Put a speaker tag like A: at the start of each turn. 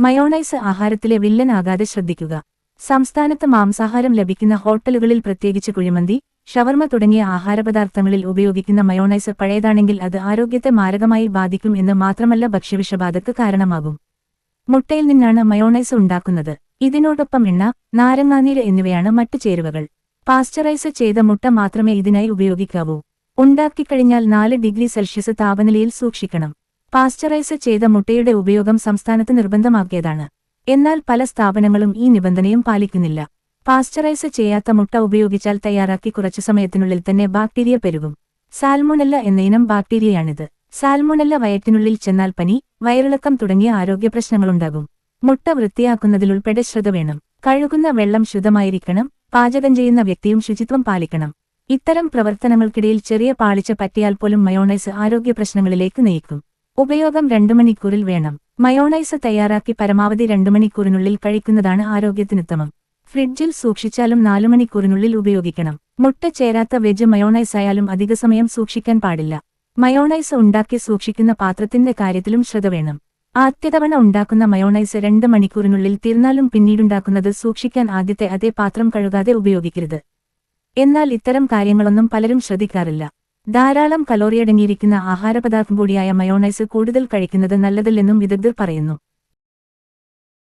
A: Mayonnaise ആഹാരത്തിലെ വില്ലനാകാതെ ശ്രദ്ധിക്കുക. സംസ്ഥാനത്ത് മാംസാഹാരം ലഭിക്കുന്ന ഹോട്ടലുകളിൽ പ്രത്യേകിച്ച് കുഴിമന്തി, ഷവർമ തുടങ്ങിയ ആഹാരപദാർത്ഥങ്ങളിൽ ഉപയോഗിക്കുന്ന മയോണൈസ് പഴയതാണെങ്കിൽ അത് ആരോഗ്യത്തെ മാരകമായി ബാധിക്കും എന്ന് മാത്രമല്ല ഭക്ഷ്യവിഷബാധക്ക് കാരണമാകും. മുട്ടയിൽ നിന്നാണ് മയോണൈസ് ഉണ്ടാക്കുന്നത്. ഇതിനോടൊപ്പം എണ്ണ, നാരങ്ങാനീര് എന്നിവയാണ് മറ്റു ചേരുവകൾ. പാസ്ചറൈസ് ചെയ്ത മുട്ട മാത്രമേ ഇതിനായി ഉപയോഗിക്കാവൂ. ഉണ്ടാക്കിക്കഴിഞ്ഞാൽ 4 ഡിഗ്രി സെൽഷ്യസ് താപനിലയിൽ സൂക്ഷിക്കണം. പാസ്ചറൈസ് ചെയ്ത മുട്ടയുടെ ഉപയോഗം സംസ്ഥാനത്ത് നിർബന്ധമാക്കിയതാണ്. എന്നാൽ പല സ്ഥാപനങ്ങളും ഈ നിബന്ധനയും പാലിക്കുന്നില്ല. പാസ്ചറൈസ് ചെയ്യാത്ത മുട്ട ഉപയോഗിച്ചാൽ തയ്യാറാക്കി കുറച്ചു സമയത്തിനുള്ളിൽ തന്നെ ബാക്ടീരിയ പെരുകും. സാൽമോനെല്ല എന്നയിനം ബാക്ടീരിയയാണിത്. സാൽമോനെല്ല വയറ്റിനുള്ളിൽ ചെന്നാൽ പനി, വയറിളക്കം തുടങ്ങിയ ആരോഗ്യപ്രശ്നങ്ങളുണ്ടാകും. മുട്ട വൃത്തിയാക്കുന്നതിലുൾപ്പെടെ ശ്രദ്ധ വേണം. കഴുകുന്ന വെള്ളം ശുദ്ധമായിരിക്കണം. പാചകം ചെയ്യുന്ന വ്യക്തിയും ശുചിത്വം പാലിക്കണം. ഇത്തരം പ്രവർത്തനങ്ങൾക്കിടയിൽ ചെറിയ പാളിച്ച പറ്റിയാൽ പോലും മയോണൈസ് ആരോഗ്യപ്രശ്നങ്ങളിലേക്ക് നയിക്കും. ഉപയോഗം 2 മണിക്കൂറിൽ വേണം. മയോണൈസ് തയ്യാറാക്കി പരമാവധി 2 മണിക്കൂറിനുള്ളിൽ കഴിക്കുന്നതാണ് ആരോഗ്യത്തിനുത്തമം. ഫ്രിഡ്ജിൽ സൂക്ഷിച്ചാലും 4 മണിക്കൂറിനുള്ളിൽ ഉപയോഗിക്കണം. മുട്ട ചേരാത്ത വെജ് മയോണൈസായാലും അധിക സമയം സൂക്ഷിക്കാൻ പാടില്ല. മയോണൈസ് ഉണ്ടാക്കി സൂക്ഷിക്കുന്ന പാത്രത്തിന്റെ കാര്യത്തിലും ശ്രദ്ധ വേണം. ആദ്യതവണ ഉണ്ടാക്കുന്ന മയോണൈസ് 2 മണിക്കൂറിനുള്ളിൽ തീർന്നാലും പിന്നീടുണ്ടാക്കുന്നത് സൂക്ഷിക്കാൻ ആദ്യത്തെ അതേ പാത്രം കഴുകാതെ ഉപയോഗിക്കരുത്. എന്നാൽ ഇത്തരം കാര്യങ്ങളൊന്നും പലരും ശ്രദ്ധിക്കാറില്ല. ധാരാളം കലോറിയടങ്ങിയിരിക്കുന്ന ആഹാരപദാർത്ഥം കൂടിയായ മയോണൈസ് കൂടുതൽ കഴിക്കുന്നത് നല്ലതല്ലെന്നും വിദഗ്ധർ പറയുന്നു.